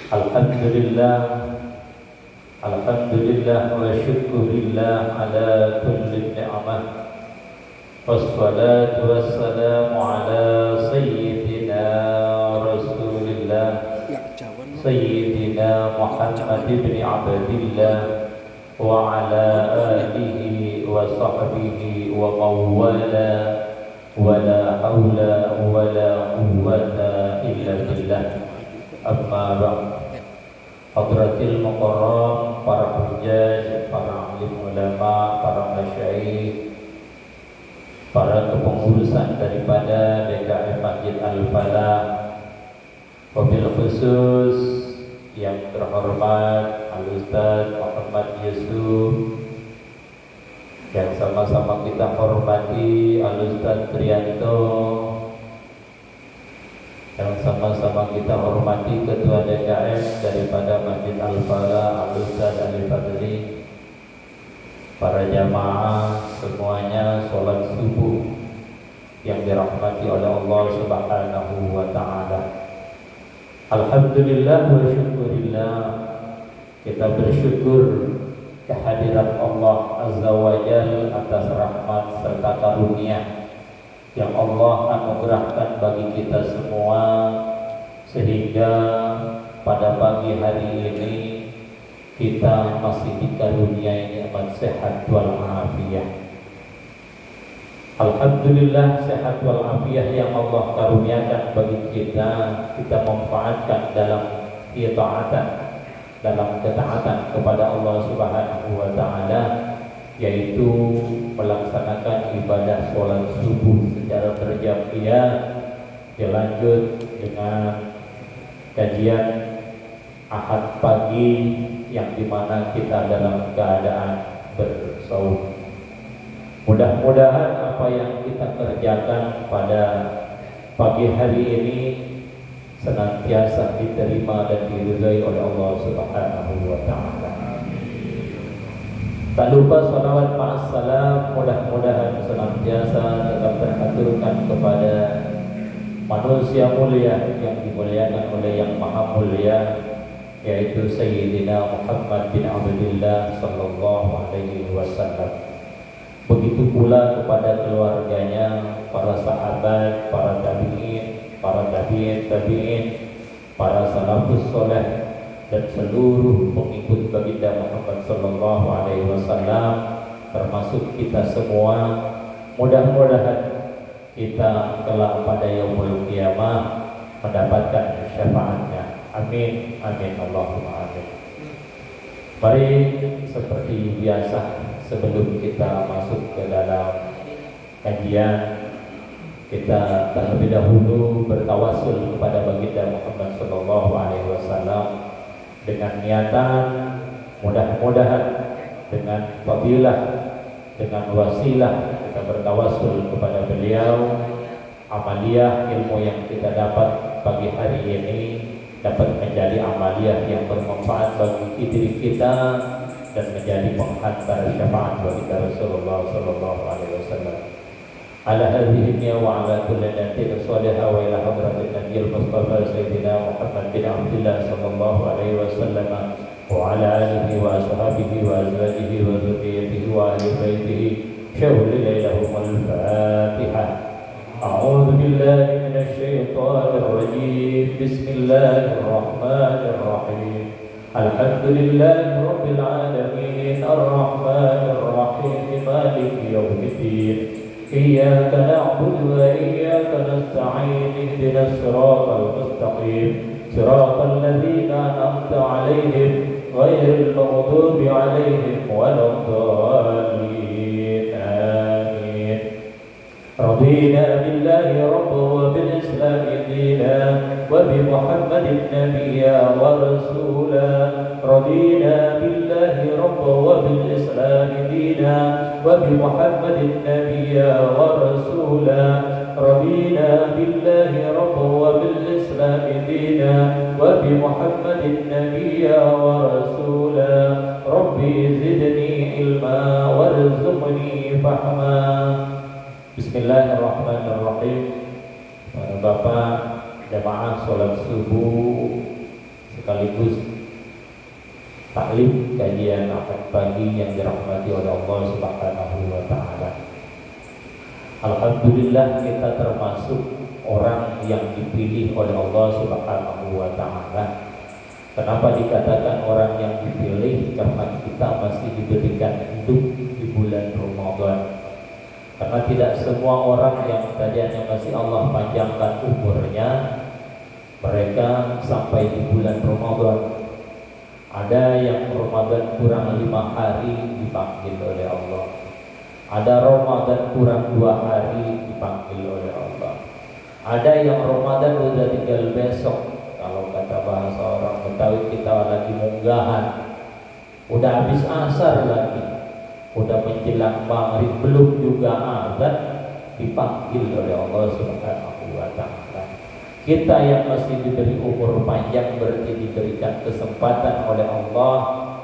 Alhamdulillah, alhamdulillah wa syukurillah ala kulli ni'mah. Wassalatu wassalamu ala sayyidina Rasulillah, sayyidina Muhammad ibn Abdillah wa ala alihi wa sahbihi wa mawala wa la hawla wa la quwwata illa billah. Amma ba'd. Hadratil mukarram, para hujjaj, para alim ulama, para masyayikh, para kepengurusan daripada DKM Masjid Al-Falah, wabil khusus yang terhormat Al-Ustaz Muhammad Yusuf, yang sama-sama kita hormati Al-Ustaz Trianto, yang sama-sama kita hormati Ketua DKM daripada Masjid Al-Falah, Al-Ustaz Ali Fadli, para jamaah semuanya, sholat subuh yang dirahmati oleh Allah Subhanahu wa Ta'ala. Alhamdulillah wa syukurillah, kita bersyukur kehadiran Allah Azza wa Jal atas rahmat serta karunia yang Allah anugerahkan bagi kita semua, sehingga pada pagi hari ini kita masih dikaruniai nikmat sehat wal afiyah. Alhamdulillah, sehat wal afiyah yang Allah karuniakan bagi kita, kita manfaatkan dalam taatan, dalam ketaatan kepada Allah Subhanahu wa Ta'ala, yaitu melaksanakan ibadah sholat subuh secara berjamaah, dilanjut dengan kajian Ahad pagi yang dimana kita dalam keadaan bersaum. Mudah-mudahan apa yang kita kerjakan pada pagi hari ini senantiasa diterima dan diridhai oleh Allah Subhanahu wa Ta'ala. Tak lupa salawat ma'assalam mudah-mudahan senantiasa tetap teraturkan kepada manusia mulia yang dimuliakan oleh yang maha mulia, yaitu Sayyidina Muhammad bin Abdillah sallallahu alaihi wasallam. Begitu pula kepada keluarganya, para sahabat, para tabi'in, para tabi'in, para salafus soleh, dan seluruh pengikut baginda Muhammad sallallahu alaihi wasallam, termasuk kita semua. Mudah-mudahan kita kelak pada yaumul qiyamah mendapatkan syafaatnya. Amin, amin, Allahumma amin. Mari seperti biasa, sebelum kita masuk ke dalam kajian, kita terlebih dahulu bertawassul kepada baginda Muhammad sallallahu alaihi wasallam dengan niatan mudah-mudahan dengan fadilah, dengan wasilah kita bertawassul kepada beliau, amaliyah ilmu yang kita dapat pagi hari ini dapat menjadi amaliyah yang bermanfaat bagi diri kita dan menjadi penghantar syafaat bagi Rasulullah sallallahu alaihi wasallam. Ala hadhihi wa ala kulli nabiyin salihah wa ila hadratin nabiyil mustafa sayyidina Muhammad bin Abdullah sallallahu alaihi wasallam wa ala alihi wa ashabihi wa azwajihi wa dzurriyyatihi wa ahli baitihi syawli lailahum al-fatihah. A'udzu billahi minasy syaithanir rajim. Bismillahir rahmanir rahim. Alhamdulillahi rabbil alamin arrahmanir rahim maliki yaumiddin. إياك نعبد وإياك نستعين اهدنا الصراط المستقيم صراط الذين أنعمت عليهم غير المغضوب عليهم ولا الضالين آمين. رضينا بالله ربا وبالإسلام دينا وبمحمد نبيا ورسولا. رضينا بالله ربا وبالإسلام دينا وبمحمد نبيا ورسولا. رضينا بالله ربا وبالإسلام دينا وبمحمد نبيا ورسولا. ربي زدني علما وارزقني فهما. Bismillahirrahmanirrahim. Bapak jamaah sholat subuh sekaligus taklim kajian akad pagi yang dirahmati oleh Allah Subhanahu wa taala. Alhamdulillah kita termasuk orang yang dipilih oleh Allah Subhanahu wa taala. Kenapa dikatakan orang yang dipilih? Karena kita masih diberikan hidup di bulan Ramadan. Karena tidak semua orang yang tadinya masih Allah panjangkan umurnya, mereka sampai di bulan Ramadan. Ada yang Ramadan kurang 5 hari dipanggil oleh Allah. Ada Ramadan kurang 2 hari dipanggil oleh Allah. Ada yang Ramadan udah tinggal besok. Kalau kata bahasa orang Betawi kita lagi munggahan, udah habis asar lagi, udah menjelang maghrib belum juga azan, dipanggil oleh Allah Subhanahu wa taala. Kita yang masih diberi umur panjang berarti diberikan kesempatan oleh Allah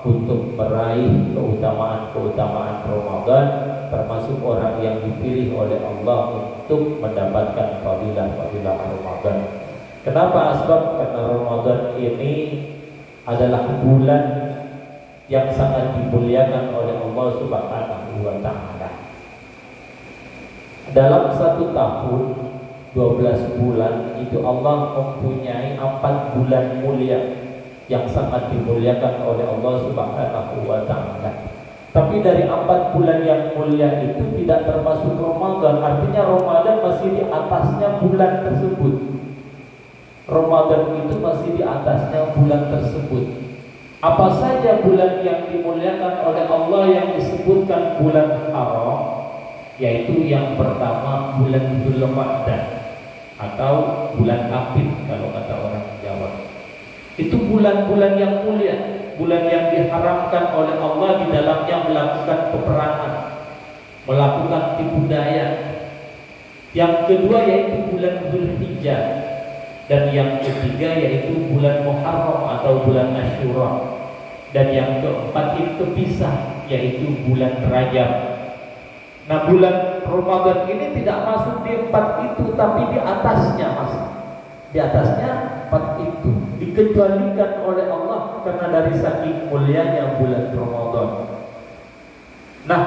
untuk meraih keutamaan-keutamaan Ramadan, termasuk orang yang dipilih oleh Allah untuk mendapatkan fadilah-fadilah Ramadan. Kenapa? Sebab karena Ramadan ini adalah bulan yang sangat dimuliakan oleh Allah Subhanahu wa taala. Dalam 1 tahun 12 bulan itu Allah mempunyai 4 bulan mulia yang sangat dimuliakan oleh Allah Subhanahu wa taala. Tapi dari 4 bulan yang mulia itu tidak termasuk Ramadan. Artinya Ramadan masih di atasnya bulan tersebut. Ramadan itu masih di atasnya bulan tersebut. Apa saja bulan yang dimuliakan oleh Allah yang disebutkan bulan haram? Yaitu yang pertama bulan Dzulqa'dah atau bulan Apit kalau kata orang Jawa. Itu bulan-bulan yang mulia, bulan yang diharamkan oleh Allah di dalamnya melakukan peperangan, melakukan tipu daya. Yang kedua yaitu bulan Dzulhijjah. Dan yang ketiga yaitu bulan Muharram atau bulan Asyura. Dan yang keempat itu kepisah yaitu bulan Rajab. Nah, bulan Ramadan ini tidak masuk di 4 itu, tapi di atasnya masuk. Di atasnya 4 itu dikecualikan oleh Allah karena dari saking mulianya bulan Ramadan. Nah,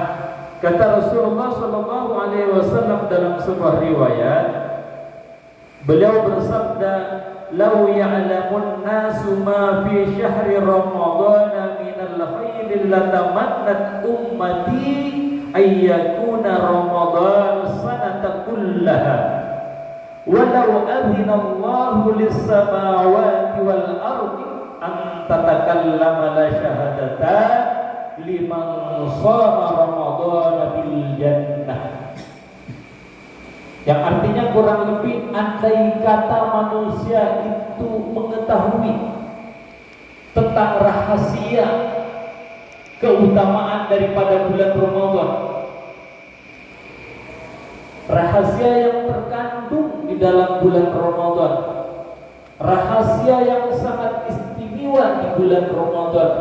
kata Rasulullah SAW dalam sebuah riwayat, beliau bersabda, "Lau ya'lamun nasu ma fi syahri Ramadhan minal khairi latamannat ummati ayyakuna Ramadhan sanata kullaha walau adhina Allahu lis-samawati wal ardi an tatakallama la syahadata liman shama Ramadhan bil jannah." Yang artinya kurang lebih, andai kata manusia itu mengetahui tentang rahasia keutamaan daripada bulan Ramadan, rahasia yang terkandung di dalam bulan Ramadan, rahasia yang sangat istimewa di bulan Ramadan,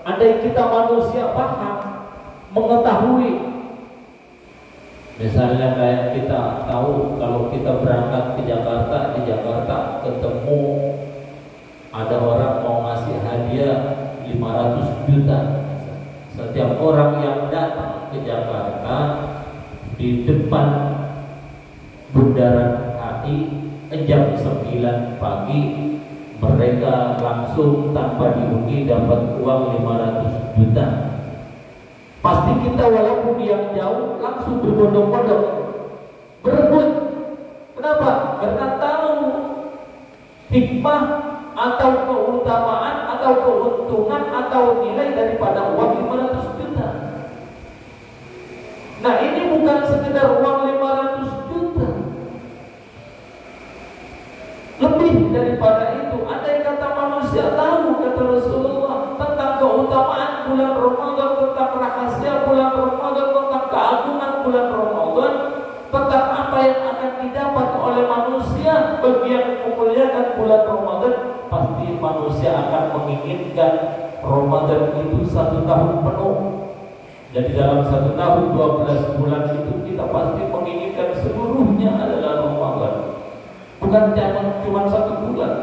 andai kita manusia paham, mengetahui. Misalnya kayak kita tahu kalau kita berangkat ke Jakarta, di Jakarta ketemu ada orang mau ngasih hadiah 500 juta. Setiap orang yang datang ke Jakarta di depan Bundaran HI jam 9 pagi, mereka langsung tanpa diundi dapat uang 500 juta. Pasti kita walaupun yang jauh langsung berbondong-bondong berebut. Kenapa? Karena tahu hikmah atau keutamaan atau keuntungan atau nilai daripada uang 500 juta. Nah, ini bukan sekedar uang 500 juta, lebih daripada itu. Andai kata manusia tahu, kata Rasulullah, tentang keutamaan bulan Ramadan, tentang rahasia bulan Ramadan, tentang keagungan bulan Ramadan, tentang apa yang akan didapat oleh manusia bagi yang memuliakan bulan Ramadan, pasti manusia akan menginginkan Ramadan itu 1 tahun penuh. Jadi dalam 1 tahun 12 bulan itu kita pasti menginginkan seluruhnya adalah Ramadan, bukan cuma 1 bulan.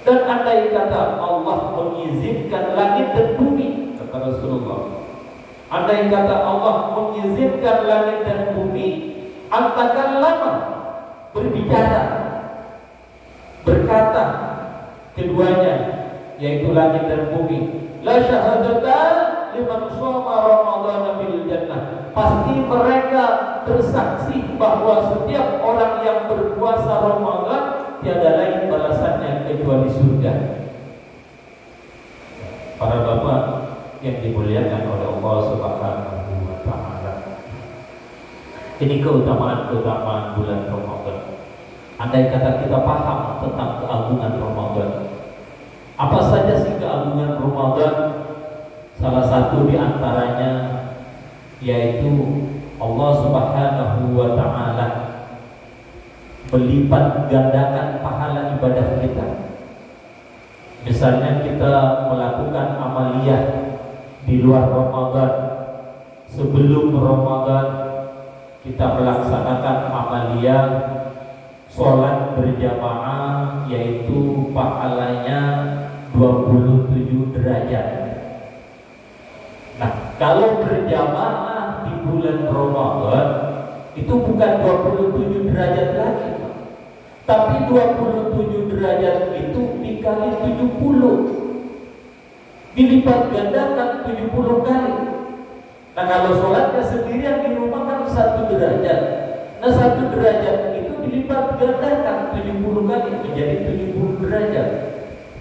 Dan andai kata Allah mengizinkan langit dan bumi, kata Rasulullah, andai kata Allah mengizinkan langit dan bumi, antakallama, berbicara, berkata keduanya, yaitu langit dan bumi, la syahadata liman shoma ramadhana bil jannah, pasti mereka bersaksi bahwa setiap orang yang berpuasa Ramadan tiada lain balasannya kecuali surga. Para bapak yang dimuliakan oleh Allah Subhanahu wa taala, ini keutamaan-keutamaan bulan Ramadan. Andai kata kita paham tentang keagungan Ramadan, apa saja sih keagungan Ramadan? Salah satu di antaranya yaitu Allah Subhanahu wa taala melipat gandakan pahala ibadah kita. Misalnya kita melakukan amaliyah di luar Ramadan, sebelum Ramadan kita melaksanakan amaliyah sholat berjamaah, yaitu pahalanya 27 derajat. Nah, kalau berjamaah di bulan Ramadan itu bukan 27 derajat lagi, tapi 27 derajat itu dikali 70, dilipat gandakan 70 kali. Nah, kalau sholatnya sendirian di rumah kan 1 derajat. Nah, 1 derajat itu dilipat gandakan 70 kali menjadi 70 derajat.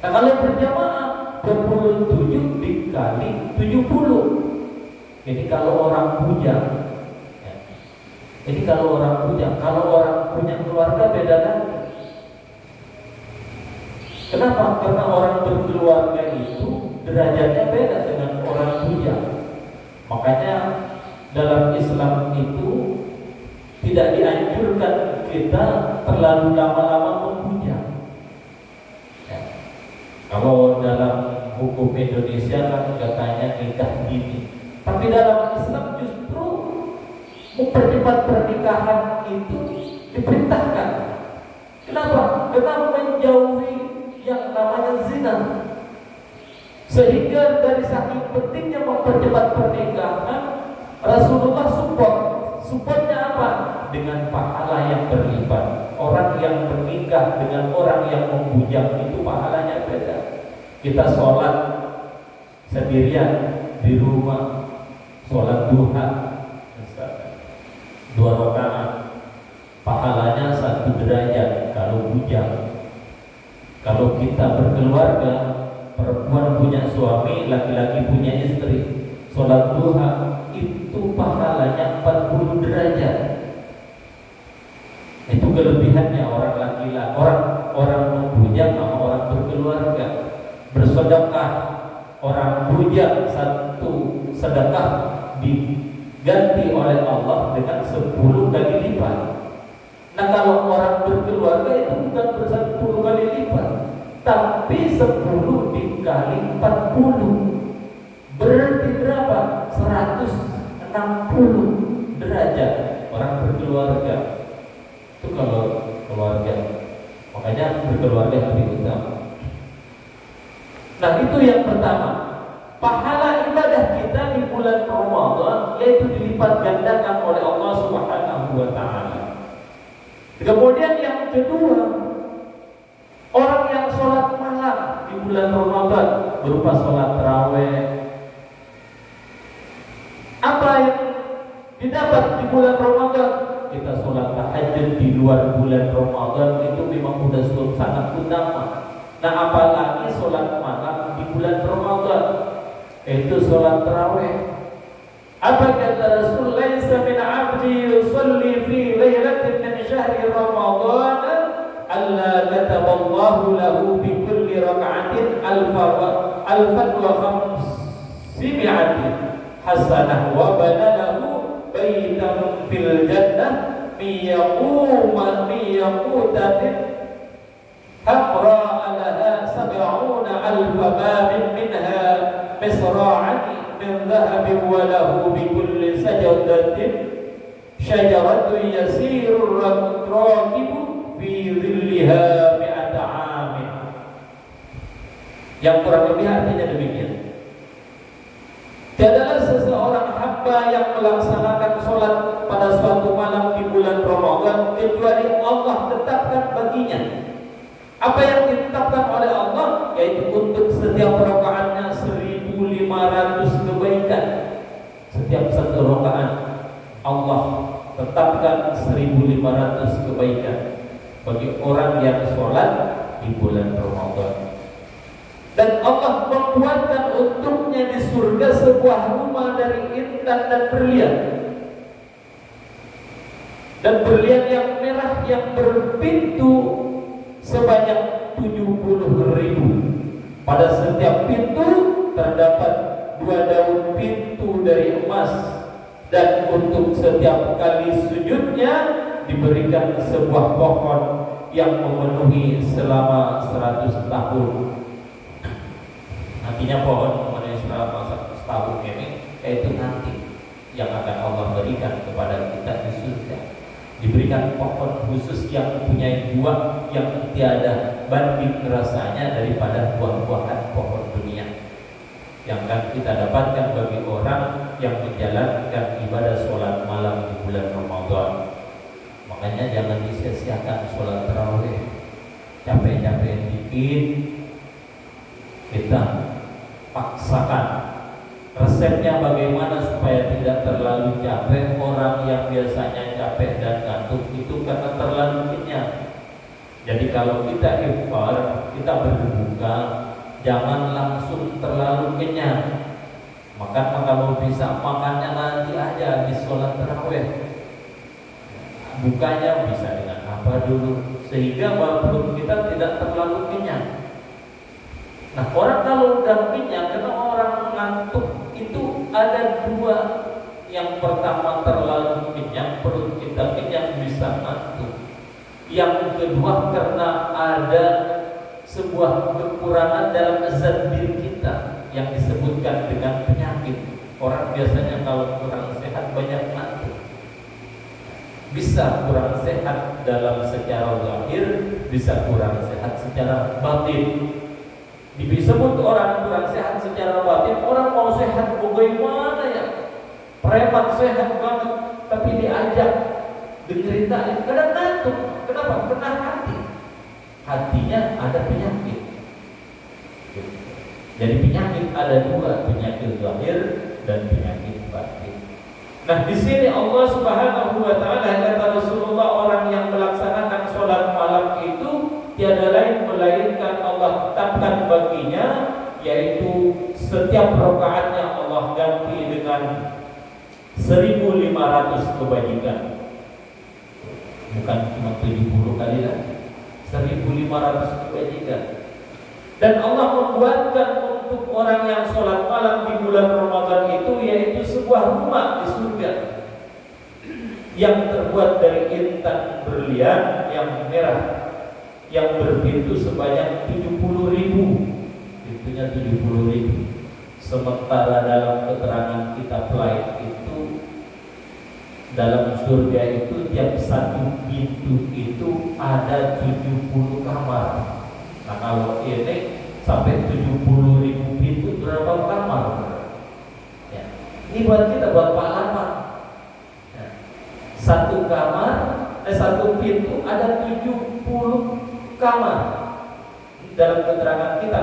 Nah, kalau berjamaah 27 dikali 70. Jadi kalau orang bujang, kalau orang punya keluarga beda lagi. Kenapa? Karena orang berkeluarga itu derajatnya beda dengan orang bujang. Makanya dalam Islam itu tidak dianjurkan kita terlalu lama-lama membujang. Kalau dalam hukum Indonesia kan katanya nikah dini, tapi dalam Islam justru mempercepat pernikahan itu diperintahkan. Kenapa? Karena menjauhi yang namanya zina. Sehingga dari saking pentingnya mempercepat pernikahan, Rasulullah supportnya apa? Dengan pahala yang berlipat. Orang yang menikah dengan orang yang membujang itu pahalanya beda. Kita sholat sendirian di rumah, sholat duha 2 rakaat, pahalanya 1 derajat kalau bujang. Kalau kita berkeluarga, perempuan punya suami, laki-laki punya istri, sholat duha itu pahalanya 40 derajat. Itu kelebihannya orang laki-laki, orang membujang sama orang berkeluarga. Bersedekah, orang bujang 1 sedekah diganti oleh Allah dengan 10 kali lipat. Nah, kalau orang berkeluarga itu bukan 10 kali lipat, tapi 10 dikali 40 berarti berapa? 160 derajat orang berkeluarga. Itu kalau keluarga, makanya berkeluarga lebih utama. Nah, itu yang pertama. Pahala ibadah kita di bulan Ramadan yaitu dilipat gandakan oleh Allah Subhanahu wa taala. Kemudian yang kedua, orang yang sholat malam di bulan Ramadan berupa sholat tarawih. Apa yang didapat di bulan Ramadan? Kita sholat tahajud di luar bulan Ramadan itu memang sudah sangat utama. Nah, apalagi sholat malam di bulan Ramadan, itu sholat tarawih. Apa kata Rasul? Laisa min 'abdi yusalli fi lailatin min syahri Ramadan alla kataballahu lahu bi kulli rak'atin alfan wa khamsimi'atin hasanah wa bana lahu baitan fil jannah miyaqutatin hamra alaha sab'una alfa babin minha misra'ati min dhahabin wa lahu bi kulli sajadatin syajaratun yasirur rakibu fi dhilliha mi'ata amin. Yang kurang lebih artinya demikian. Tiadalah seseorang hamba yang melaksanakan sholat pada suatu malam di bulan Ramadan kecuali Allah tetapkan baginya apa yang ditetapkan oleh Allah, yaitu untuk setiap rakaatnya 1.500 kebaikan. Setiap satu rakaat Allah tetapkan 1.500 kebaikan bagi orang yang sholat di bulan Ramadan. Dan Allah membuatkan untuknya di surga sebuah rumah dari intan dan berlian. Dan berlian yang merah yang berpintu sebanyak 70.000. Pada setiap pintu terdapat 2 daun pintu dari emas. Dan untuk setiap kali sujudnya diberikan sebuah pohon yang memenuhi selama 100 tahun. Nantinya pohon memenuhi selama 100 tahun ini, yaitu nanti yang akan Allah berikan kepada kita di surga. Diberikan pohon khusus yang mempunyai buah yang tiada banding rasanya daripada buah-buahan pohon dunia yang akan kita dapatkan bagi orang yang menjalankan ibadah sholat malam di bulan Ramadan. Makanya jangan disia-siakan sholat tarawih. Capek-capek dikit kita paksakan. Resepnya bagaimana supaya tidak terlalu capek? Orang yang biasanya capek dan ngantuk itu karena terlalu kenyang. Jadi kalau kita iftar, kita berbuka, jangan langsung terlalu kenyang. Maka kalau bisa makannya nanti aja di sholat tarawih. Bukanya bisa dengan apa dulu, sehingga walaupun kita tidak terlalu kenyang. Nah, orang kalau udah kenyang, karena orang ngantuk itu ada 2. Yang pertama terlalu kenyang, perut kita kenyang bisa ngantuk. Yang kedua karena ada sebuah kekurangan dalam zat diri kita yang disebutkan dengan penyakit. Orang biasanya kalau kurang sehat banyak ngantuk. Bisa kurang sehat dalam secara zahir, bisa kurang sehat secara batin. Disebut orang kurang sehat secara batin, orang mau sehat bagaimana ya? Preman sehat banget, tapi diajak diceritain kadang ngantuk. Kenapa? Kena hati. Hatinya ada penyakit. Jadi penyakit ada 2, penyakit zahir dan penyakit batin. Nah, di sini Allah Subhanahu wa taala kata Rasulullah, orang yang melaksanakan sholat malam itu tiada lain melainkan Allah tetapkan baginya, yaitu setiap rakaatnya Allah ganti dengan 1.500 kebajikan. Bukan cuma 70 kali lagi, 1.500 kebajikan. Dan Allah membuatkan untuk orang yang sholat malam di bulan Ramadan itu, yaitu sebuah rumah di surga yang terbuat dari intan berlian yang merah, yang berpintu sebanyak 70.000. Pintunya 70.000. Sementara dalam keterangan kitab lain itu, dalam surga itu tiap satu pintu itu ada 70 kamar. Nah, kalau ini sampai 70.000 pintu, berapa kamar? Ya. Ini buat kita, buat pengalaman. Ya. Satu kamar, satu pintu ada 70 kamar. Dalam keterangan kita,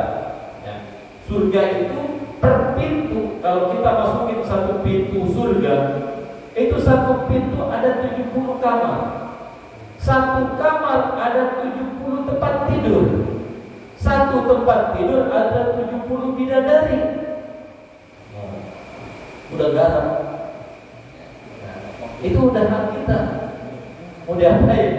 ya. Surga itu per pintu, kalau kita masukin satu pintu surga, itu satu pintu ada 70 kamar. Satu kamar ada 70 tempat tidur. Satu tempat tidur ada 70 bidadari. Udah garam. Itu udah hak kita. Mau diapain?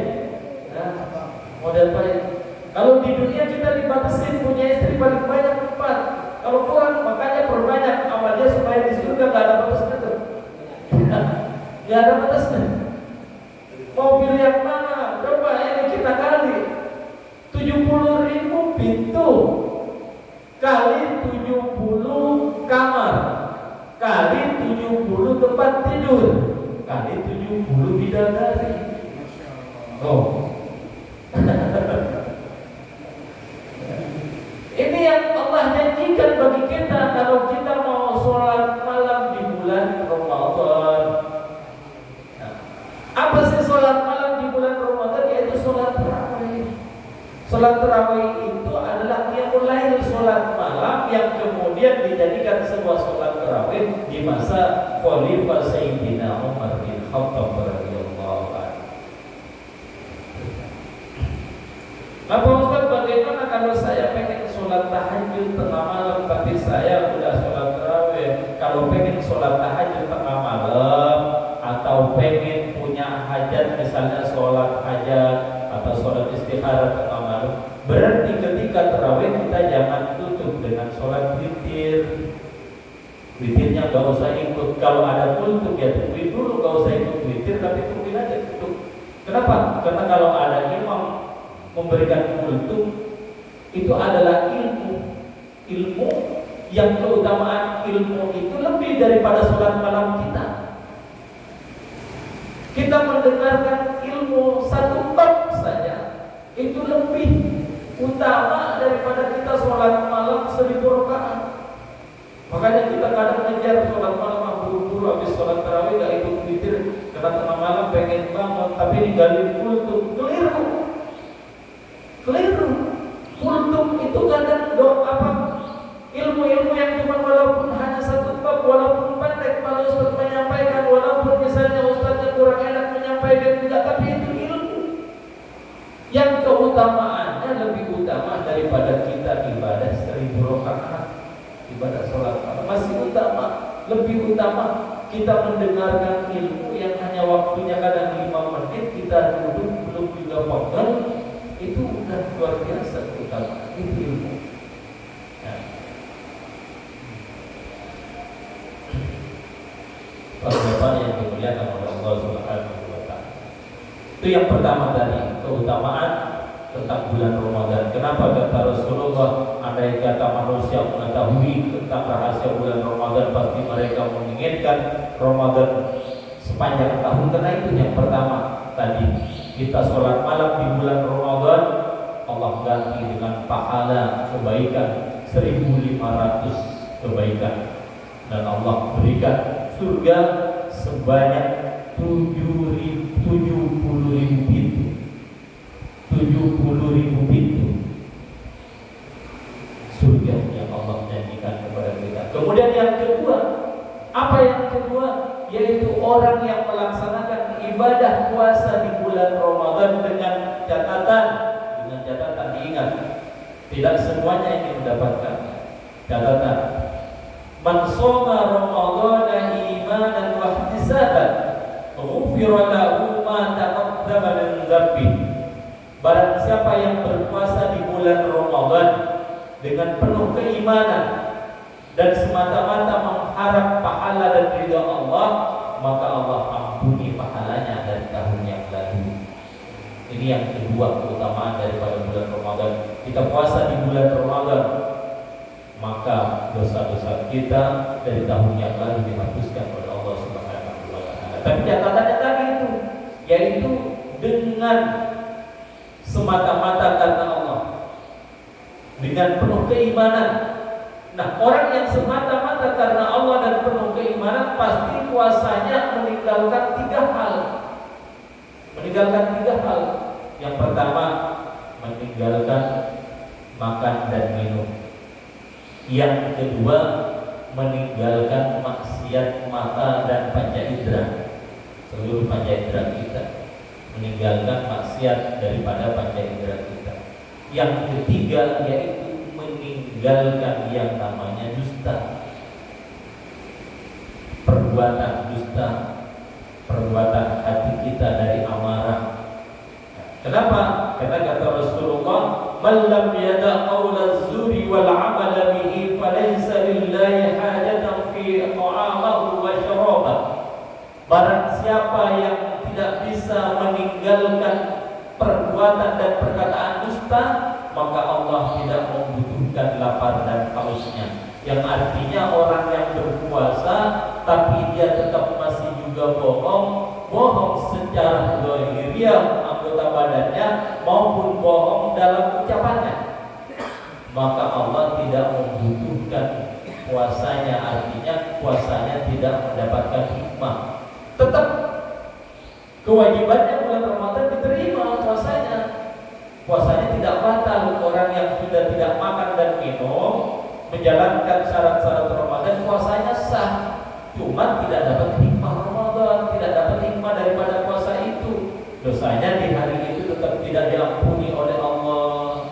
Mau diapain? Kalau di dunia kita dibatasin punya istri paling banyak 4. Kalau kurang makanya perbanyak amalnya supaya di surga gak ada batasnya tuh. Gak ada batasnya. Mau pilih yang mana? Coba ini kita kali 70.000 pintu kali 70 kamar kali 70 tempat tidur kali 70 bidadari. Oh. Ini yang Allah janjikan bagi kita kalau kita mau sholat malam di bulan Ramadan. Nah, apa sih sholat malam di bulan Ramadan? Yaitu sholat tarawih. Sholat tarawih itu adalah qiyamul lail, sholat malam yang kemudian dijadikan sebuah sholat tarawih di masa Khalifah Sayyidina Umar bin Khattab radhiyallahu anhu. Nah, Pak Ustaz, bagaimana kalau saya pengen sholat tahajud tengah malam tapi saya udah sholat tarawih? Kalau pengen sholat tahajud tengah malam atau pengen punya hajat, misalnya sholat hajat atau sholat istikharah tengah malam, berarti ketika tarawih kita jangan tutup dengan sholat witir. Witirnya gak usah ikut. Kalau ada kultum ya tungguin dulu, gak usah ikut witir, tapi tungguin aja tutup. Kenapa? Karena kalau ada imam memberikan kultum, itu adalah ilmu yang keutamaan ilmu itu lebih daripada sholat malam kita. Kita mendengarkan ilmu satu bab saja itu lebih utama daripada kita sholat malam 1000 rakaat. Makanya kita kadang ngejar sholat malam buru-buru habis sholat tarawih gak ikut witir karena tengah malam pengen bangun tapi ninggalin kultum. Keliru. Kultum itu kadang ilmu-ilmu yang cuma walaupun hanya satu bab, walaupun pendek, kalau Ustaz menyampaikan, walaupun misalnya Ustaznya kurang enak menyampaikan juga, tapi itu ilmu yang keutamaannya lebih utama daripada kita ibadah 1000 rakaat, ibadah sholat malam masih utama. Lebih utama kita mendengarkan ilmu yang hanya waktunya kadang 5 menit, kita duduk belum juga pegang, itu udah luar biasa utama. Itu ilmu. Nah, Bapak yang dimuliakan oleh Allah Subhanahu wa Ta'ala. Itu yang pertama tadi, keutamaan tentang bulan Ramadan. Kenapa kata Rasulullah, andai kata manusia mengetahui tentang rahasia bulan Ramadan, pasti mereka menginginkan Ramadan sepanjang tahun. Karena itu yang pertama tadi, kita sholat malam di bulan Ramadan, Allah ganti dengan pahala kebaikan 1500 kebaikan, dan Allah berikan surga sebanyak 70.000 pintu. 70.000 pintu surga yang Allah janjikan kepada kita. Kemudian yang kedua, apa yang kedua? Yaitu orang yang melaksanakan ibadah puasa di bulan Ramadan dengan catatan diingat, tidak semuanya ini mendapatkan catatan. Man shoma Ramadhana imanan wa ihtisaban ghufira lahu ma taqaddama min dzambi. Barang siapa yang berpuasa di bulan Ramadan dengan penuh keimanan dan semata-mata mengharap pahala dan ridha Allah, maka Allah ampuni pahalanya dari tahun yang lalu. Ini yang kedua keutamaan daripada bulan Ramadan. Kita puasa di bulan Ramadan, maka dosa-dosa kita dari tahun yang lalu dihapuskan oleh Allah Subhanahu wa Ta'ala. Tapi catatannya tadi itu, yaitu dengan semata-mata karena Allah, dengan penuh keimanan. Nah, orang yang semata-mata karena Allah dan penuh keimanan, pasti puasanya meninggalkan 3 hal. Yang pertama, meninggalkan makan dan minum. Yang kedua, meninggalkan maksiat mata dan panca indera, seluruh panca indera kita, meninggalkan maksiat daripada panca indera kita. Yang ketiga, yaitu meninggalkan yang namanya dusta, perbuatan dusta, perbuatan hati kita dari amarah. Kenapa? Karena kata Rasulullah, "Man lam yada' qaula az-zuri wal 'amala bihi falaysa lillahi hajatan fi ta'amahu wa syarabah." Barang siapa yang tidak bisa meninggalkan perbuatan dan perkataan dusta, maka Allah tidak membutuhkan lapar dan hausnya. Yang artinya orang yang berpuasa tapi dia tetap masih juga bohong secara zahiriah anggota badannya maupun bohong dalam ucapannya, maka Allah tidak membutuhkan puasanya, artinya puasanya tidak mendapatkan hikmah. Tetap kewajibannya bulan Ramadan diterima puasanya. Puasanya tidak batal. Orang yang sudah tidak makan dan minum menjalankan syarat-syarat Ramadan, puasanya sah. Cuma tidak dapat hikmah Ramadan, tidak dapat hikmah daripada puasa itu. Dosanya di hari itu tetap tidak diampuni oleh Allah.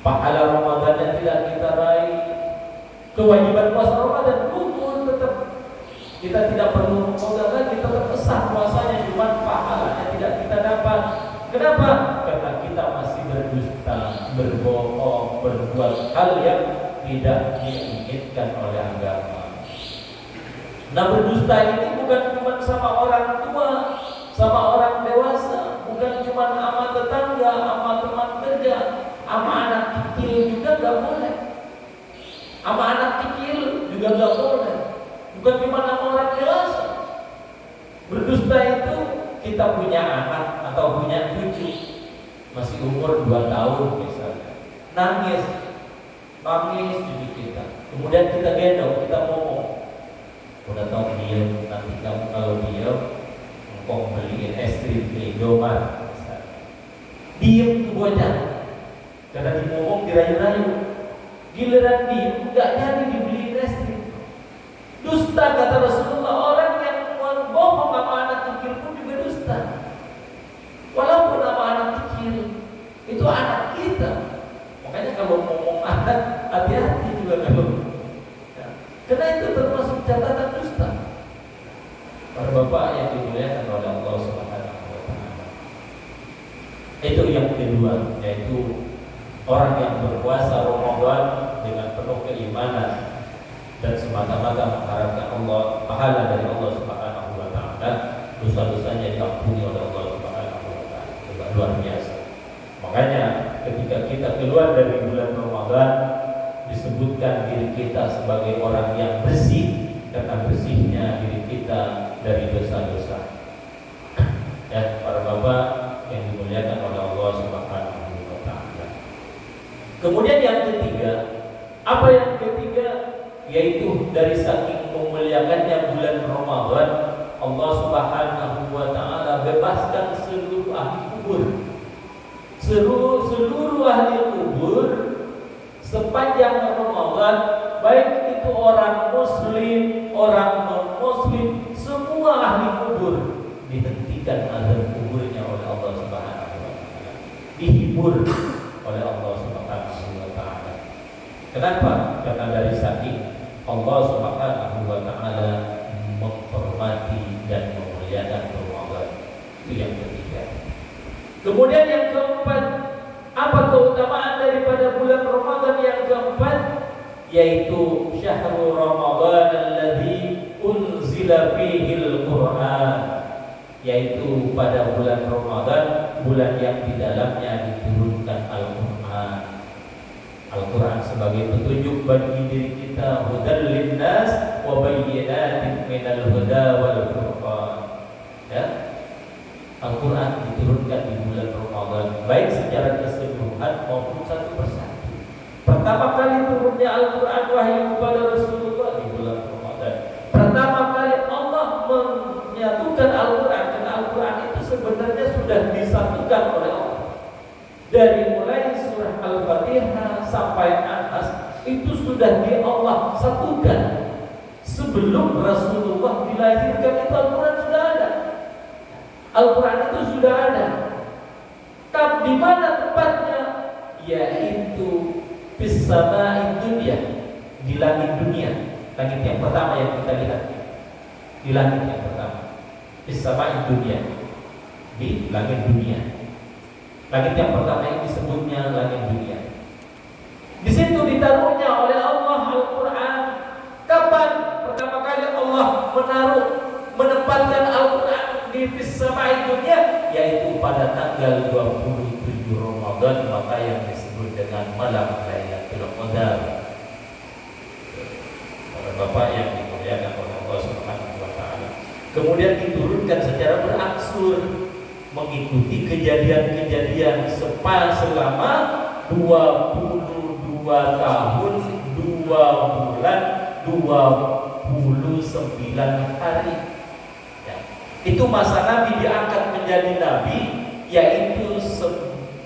Pahala Ramadannya tidak kita raih. Kewajiban puasa Ramadan gugur tetap. Kita tidak perlu modal lagi, tetap sah puasanya, cuma pahalanya tidak kita dapat. Kenapa? Karena kita masih berdusta, berbohong, berbuat hal yang tidak diinginkan oleh agama. Nah, berdusta ini bukan cuma sama orang tua, sama orang dewasa, bukan cuma sama tetangga, sama teman kerja, sama anak kecil juga gak boleh. Sama anak kecil juga gak boleh. Bukan cuma sama orang dewasa. Berdusta itu kita punya anak atau punya cucu masih umur 2 tahun misalnya, nangis cucu kita, kemudian kita gendong, kita ngomong, udah tahu diem, nanti kamu kalau diem engkau beliin es krim ke Indomaret misalnya. Diem tuh bocah, karena ngomong dirayu-rayu, giliran diem nggak jadi dibeliin es krim. Dusta kata Rasulullah, orang yang bohong sama anak kecil pun juga dusta. Walaupun sama anak kecil, itu anak kita. Makanya kalau ngomong anak, hati-hati juga kalau. Karena itu termasuk catatan dusta. Para bapak yang dimuliakan oleh Allah Subhanahu wa Ta'ala. Itu yang kedua, yaitu orang yang berpuasa Ramadan dengan penuh keimanan dan semata-mata mengharapkan Allah, pahala dari Allah Subhanahu wa Ta'ala, dosa-dosanya diampuni oleh Allah Subhanahu wa Ta'ala. Itu luar biasa. Makanya ketika kita keluar dari bulan Ramadan, disebutkan diri kita sebagai orang yang bersih, karena bersihnya diri kita dari dosa-dosa. Ya, para bapak yang dimuliakan oleh Allah Subhanahu wa Ta'ala. Kemudian yang ketiga, apa yang ketiga? Yaitu dari saking memuliakannya bulan Ramadan, Allah Subhanahu wa Ta'ala bebaskan seluruh ahli kubur. Seluruh ahli kubur sepanjang Ramadan, baik itu orang muslim, orang non-muslim, semua ahli kubur dihentikan azab kuburnya oleh Allah Subhanahu wa Ta'ala, dihibur oleh Allah Subhanahu wa Ta'ala. Kenapa? Karena dari saking Allah Subhanahu wa Ta'ala menghormati dan memuliakan Ramadan. Itu yang ketiga. Kemudian yang keempat, apa keutamaan daripada bulan Ramadan yang keempat? Yaitu syahrul Ramadan alladzi unzila fihil Qur'an. Yaitu pada bulan Ramadan, bulan yang di dalamnya diturunkan Al-Qur'an. Al-Quran sebagai petunjuk bagi diri kita, hudal linnas wa bayyinatin minal huda wal furqan. Ya, Al-Quran diturunkan di bulan Ramadan, baik secara keseluruhan maupun satu persatu. Pertama kali turunnya Al-Quran wahyu kepada Rasulullah di bulan Ramadan. Pertama kali Allah menyatukan Al-Quran, karena Al-Quran itu sebenarnya sudah disatukan oleh Allah. Dari mulai surah Al-Fatihah sampai An-Nas itu sudah di Allah satukan. Sebelum Rasulullah dilahirkan itu Al-Quran sudah ada. Al-Quran itu sudah ada. Tapi di mana tempatnya? Yaitu fis sama'i dunya, di langit dunia. Langit yang pertama yang kita lihat. Di langit yang pertama. Fis sama'i dunya, di langit dunia. Langit yang pertama ini disebutnya langit dunia. Di situ ditaruhnya oleh Allah Al-Quran. Kapan pertama kali Allah menempatkan Al-Quran di sama'i dunia? Yaitu pada tanggal 27 Ramadan, maka yang disebut dengan malam Lailatul Qadar. Para bapak yang dimuliakan oleh Allah Subhanahu wa Ta'ala. Kemudian diturunkan secara berangsur, mengikuti kejadian-kejadian selama 22 2 tahun 2 bulan 29 hari. Ya. Itu masa Nabi diangkat menjadi Nabi, yaitu sepanjang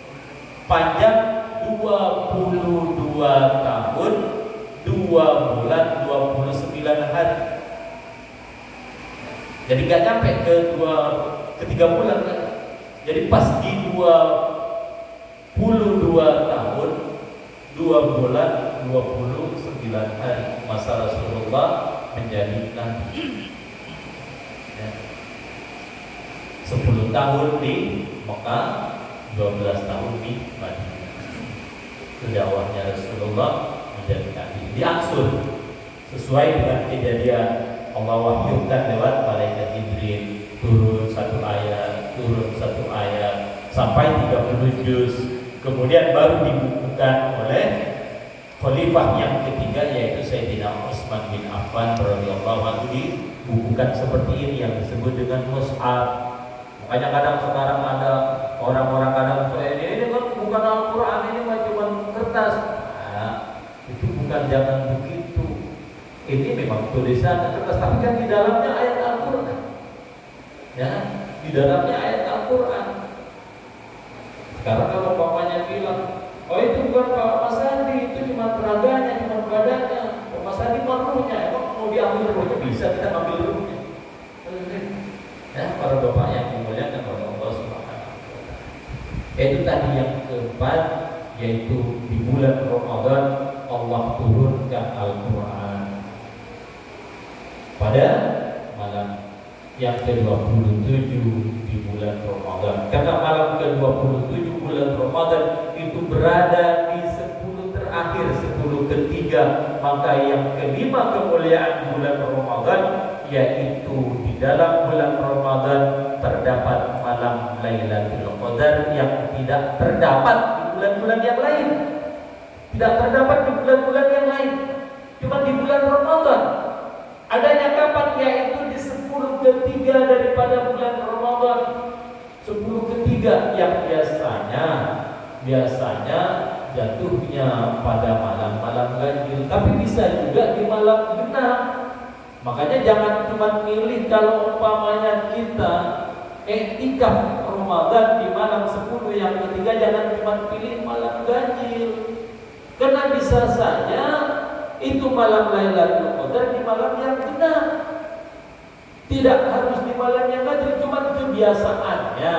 22 tahun 2 bulan 29 hari. Jadi gak nyampe ke 3 bulan kan? Jadi pas di 22 tahun 2 bulan 29 hari masa Rasulullah menjadi Nabi. Ya. 10 tahun di Mekah, 12 tahun di Madinah. Dakwahnya Rasulullah menjadi Nabi diangsur sesuai dengan kejadian Allah wahyukan lewat malaikat Jibril, turun 1 ayat, turun 1 ayat sampai 30 juz. Kemudian baru dibukukan oleh khalifah yang ketiga, yaitu Sayyidina Utsman bin Affan radhiyallahu anhu, dibukukan seperti ini yang disebut dengan mushaf. Makanya kadang sekarang ada orang-orang kadang ini kan bukan Al-Quran, ini cuma kertas. Nah, itu bukan, jangan begitu. Ini memang tulisan kertas, tapi kan di dalamnya ayat Al-Quran. Ya, di dalamnya ayat Al-Quran. Sekarang kalau bapaknya bilang, oh itu bukan Pak Mas Andi, itu cuma teraganya, cuma badannya. Pak Mas Andi ruhnya, emang mau diambil ruhnya bisa, kita ambil ruhnya. Ya, para bapak yang dimuliakan oleh Allah Subhanahu wa Ta'ala. Itu tadi yang keempat, yaitu di bulan Ramadan Allah turunkan Al-Quran pada malam yang ke-27 di bulan Ramadan. Karena malam ke-27 bulan Ramadan itu berada di 10 terakhir, 10 ketiga, maka yang kelima kemuliaan bulan Ramadan, yaitu di dalam bulan Ramadan terdapat malam Lailatul Qadar yang tidak terdapat di bulan-bulan yang lain. Tidak terdapat di bulan-bulan yang lain, cuma di bulan Ramadan. Adanya kapan? Yaitu di 10 ketiga daripada bulan Ramadan. 10 ketiga yang biasanya jatuhnya pada malam-malam ganjil, tapi bisa juga di malam genap. Makanya jangan cuma milih, kalau umpamanya kita iktikaf Ramadan di malam 10 yang ketiga, jangan cuma pilih malam ganjil. Karena bisa saja itu malam Lailatul Qadar di malam yang genap. Tidak harus di malam yang ganjil, cuma kebiasaannya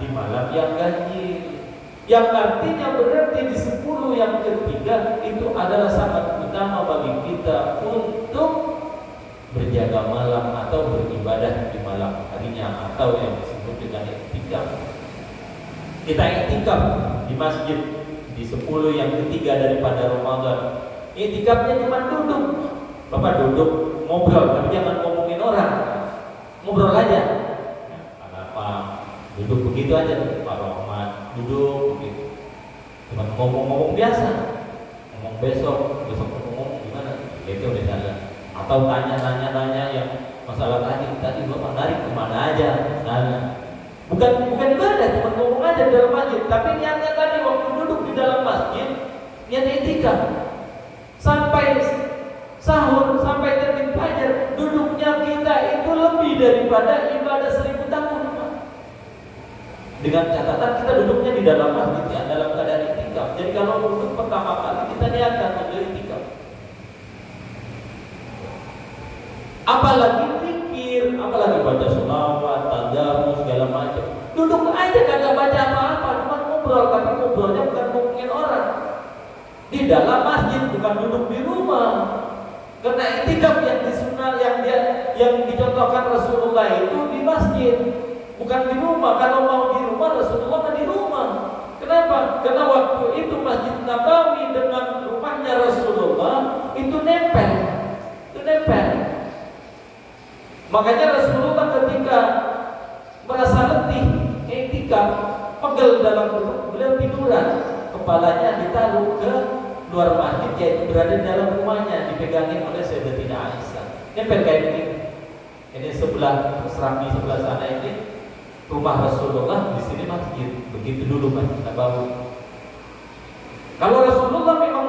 di malam yang ganjil. Yang artinya berarti di 10 yang ketiga itu adalah sangat utama bagi kita untuk berjaga malam atau beribadah di malam harinya, atau yang disebut dengan iktikaf. Kita iktikaf di masjid di 10 yang ketiga daripada Ramadan. Iktikafnya cuma duduk. Bapak duduk ngobrol, tapi jangan ngomongin orang. Ngobrol aja. Apa? Duduk begitu aja, Pak Rahmat. Duduk begitu. Cuma ngomong-ngomong biasa. Ngomong besok ngomong gimana? Itu udah jalan. Atau tanya yang masalah tadi Bapak narik kemana aja misalnya. Bukan ibadah, cuma ngomong aja dalam masjid. Tapi niatnya tadi waktu duduk di dalam masjid, niat iktikaf. Sampai sahur, sampai terbit fajar, duduknya kita itu lebih daripada ibadah 1000 tahun. Dengan catatan kita duduknya di dalam masjid, ya, dalam keadaan iktikaf. Jadi kalau duduk pertama kali kita niatkan untuk iktikaf. Apalagi pikir, apalagi baca sholawat, tadarus, segala macam. Duduk aja kagak baca apa-apa, cuma ngobrol, tapi ngobrolnya bukan ngomongin orang. Di dalam masjid, bukan duduk di rumah. Karena iktikaf yang disunah, yang dicontohkan Rasulullah itu di masjid, bukan di rumah. Kalau mau di rumah, Rasulullah kan di rumah. Kenapa? Karena waktu itu Masjid Nabawi dengan rumahnya Rasulullah itu nempel. Makanya Rasulullah ketika merasa letih iktikaf, pegel dalam duduk, beliau tiduran, kepalanya ditaruh ke luar masjid, yaitu berada di dalam rumahnya, dipegangin oleh Sayyidatina Aisyah. Nempel kayak begini. Ini sebelah serambi sebelah sana ini rumah Rasulullah, di sini masjid. Begitu dulu Masjid Nabawi. Kalau Rasulullah memang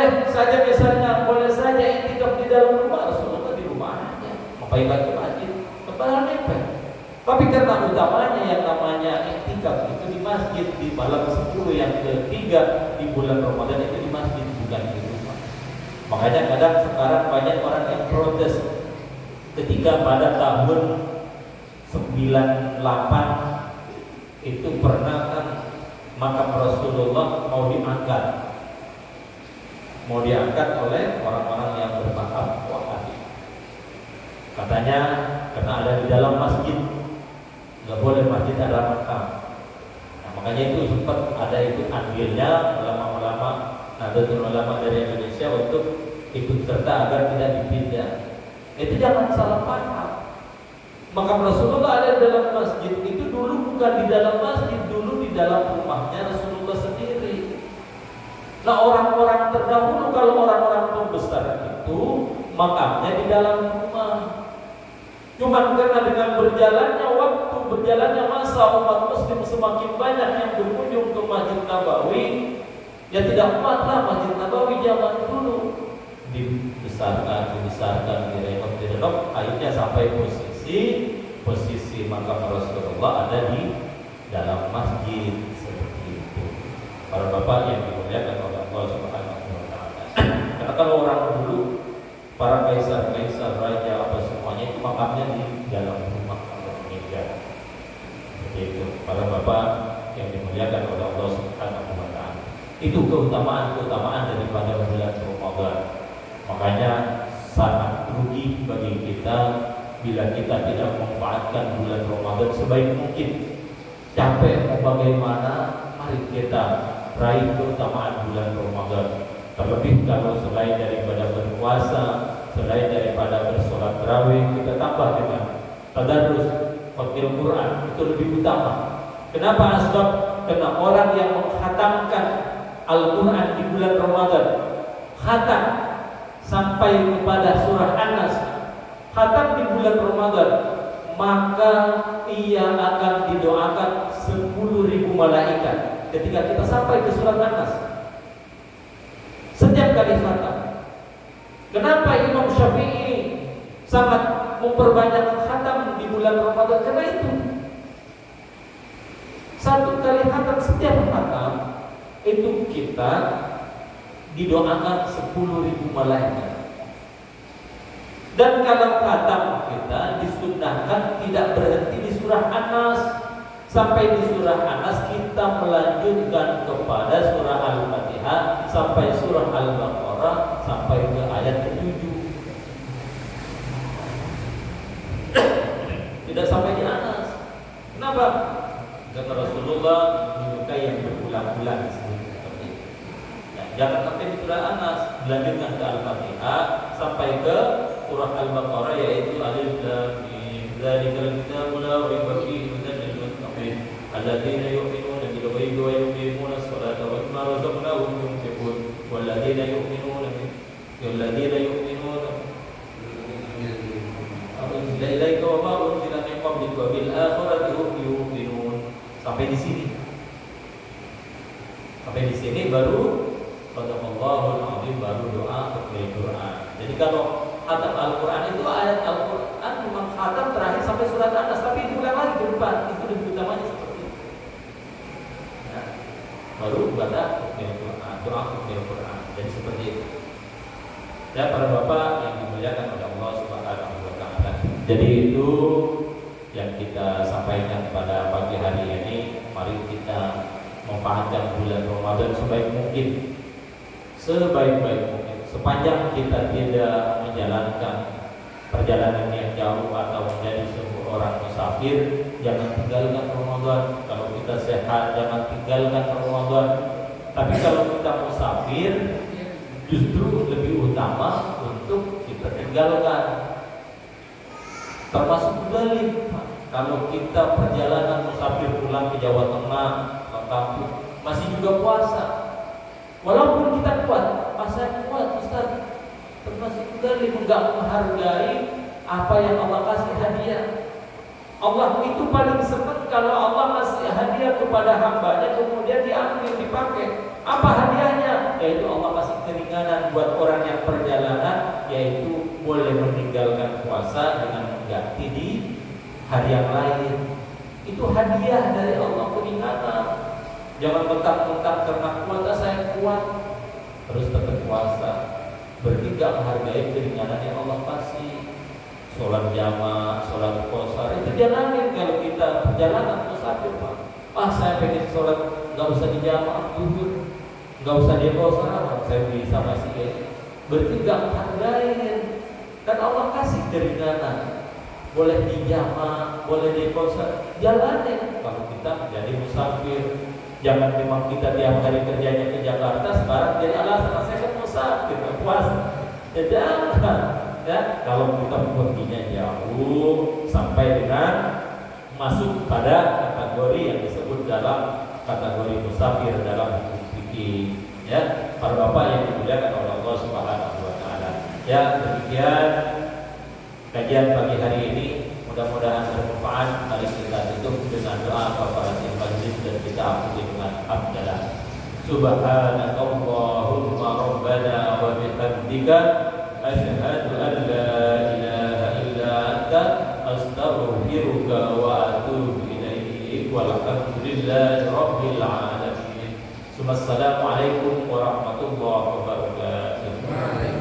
boleh saja misalnya, boleh saja iktikaf di dalam rumah, Rasulullah di rumah aja, ngapain ke masjid, kepala nempel. Tapi karena utamanya yang namanya iktikaf itu di masjid, di malam 10 yang ketiga di bulan Ramadan itu di masjid, bukan di rumah. Makanya kadang sekarang banyak orang yang protes ketika pada tahun 98 itu pernah kan makam Rasulullah mau diangkat oleh orang-orang yang berpaham Wahabi. Katanya karena ada di dalam masjid, nggak boleh masjid ada makam. Nah, makanya itu sempat ada itu andilnya ulama-ulama Nahdlatul Ulama dari Indonesia untuk ikut serta agar tidak dipindah. Itu jangan salah paham. Makam Rasulullah ada di dalam masjid itu dulu bukan di dalam masjid, dulu di dalam rumahnya Rasulullah sendiri. Nah, orang-orang terdahulu kalau orang-orang pembesar itu makamnya di dalam rumah. Cuman karena dengan berjalannya waktu, berjalannya masa, umat muslim semakin banyak yang berkunjung ke Masjid Nabawi, ya tidak kuatlah Masjid Nabawi zaman dulu dibesarkan, direnov, akhirnya sampai posisi makam Rasulullah ada di dalam masjid seperti itu. Para bapak yang dimuliakan oleh Allah Subhanahu wa taala. Karena kalau orang dulu para kaisar, raja apa semuanya itu makamnya di dalam rumah atau meninggal. Seperti itu. Para bapak yang dimuliakan oleh Allah Subhanahu wa taala. Itu keutamaan daripada bulan Ramadan. Makanya sangat rugi bagi kita bila kita tidak memanfaatkan bulan Ramadan sebaik mungkin. Capek mau bagaimana, mari kita raih keutamaan bulan Ramadan. Terlebih kalau selain daripada berpuasa, selain daripada bersolat tarawih, kita tambah dengan tadarus, khatam Quran, itu lebih utama. Kenapa? Sebab karena orang yang mengkhatamkan Al-Quran di bulan Ramadan, khatam sampai kepada surah An-Nas, khatam di bulan Ramadan, maka ia akan didoakan 10.000 malaikat ketika kita sampai ke surat An-Nas. Setiap kali khatam. Kenapa Imam Syafi'i sangat memperbanyak khatam di bulan Ramadan? Karena itu satu kali khatam, setiap khatam itu kita didoakan 10.000 malaikat. Dan kalau khatam kita disunnahkan tidak berhenti di surah An-Nas. Sampai di surah An-Nas kita melanjutkan kepada surah Al-Fatihah sampai surah Al-Baqarah sampai ke ayat ke-7. Tidak sampai di An-Nas. Kenapa? Karena Rasulullah menyukai yang berulang-ulang seperti itu. Nah, jangan sampai di surah An-Nas, dilanjutkan ke Al-Fatihah sampai ke surah Al-Baqarah, yaitu Alif Lam Mim Dzalikal kitabu la raiba fihi hudan lil muttaqin alladzina yu'minuna bil ghaibi wa yuqimuna as-salata wa mimma razaqnahum yunfiqun walladzina yu'minuna ilaika wa ma unzila min qablika wa bil akhirati hum yuqinun. Sampai di sini baru Qadamallahul azim, baru doa kepada Quran. Jadi kalau khatam Al-Quran itu ayat Al-Quran memang khatam terakhir sampai surat An-Nas, tapi diulang lagi ke depan, itu lebih utamanya seperti itu. Nah, baru baca Al-Quran, doa Al-Quran. Jadi seperti itu. Ya, para bapak yang dimuliakan oleh Allah Subhanahu wa taala. Jadi itu yang kita sampaikan pada pagi hari ini. Mari kita memanfaatkan bulan Ramadan sebaik mungkin, sebaik-baik mungkin. Sepanjang kita tidak menjalankan perjalanan yang jauh atau menjadi seorang musafir, jangan tinggalkan Ramadan. Kalau kita sehat, jangan tinggalkan Ramadan. Tapi kalau kita musafir, justru lebih utama untuk kita tinggalkan. Termasuk balik. Kalau kita perjalanan musafir pulang ke Jawa Tengah, ke kampung, masih juga puasa. Walaupun kita kuat, masa kuat Ustaz, termasuk juga enggak menghargai apa yang Allah kasih hadiah. Allah itu paling senang kalau Allah kasih hadiah kepada hambanya kemudian diambil, dipakai. Apa hadiahnya? yaitu Allah kasih keringanan buat orang yang perjalanan, yaitu boleh meninggalkan puasa dengan mengganti di hari yang lain. Itu hadiah dari Allah, keringanan. Jangan mentang-mentang karena puasa saya kuat terus tetap puasa. Berarti gak menghargai keringanan yang Allah kasih. Sholat jamaah, sholat qasar itu jalanin. Kalau kita perjalanan musafir, Pak, saya pengen sholat gak usah di jamaah dulu, gak usah di qasar, saya bisa masih ya. Berarti gak menghargai. Kan Allah kasih keringanan, boleh di jamaah, boleh di qasar, jalanin. Kalau kita menjadi musafir, jangan memang kita tiap hari kerjanya ke Jakarta, sekarang jadi alasan saya musafir, puasa. Ya jangan. Ya, kalau kita perginya jauh sampai dengan masuk pada kategori yang disebut dalam kategori musafir dalam hukum fikih, ya, para bapak yang dimuliakan oleh Allah Subhanahu wa taala. Ya, demikian kajian pagi hari ini, mudah-mudahan bermanfaat. Mari kita tutup dengan doa kafaratul majlis dan kita akhiri dengan hamdalah. Subhanakallahumma rabbana wa bihamdika asyhadu an la ilaha illa anta astaghfiruka wa atubu ilaik. Walhamdulillahi rabbil alamin. Assalamualaikum warahmatullahi wabarakatuh.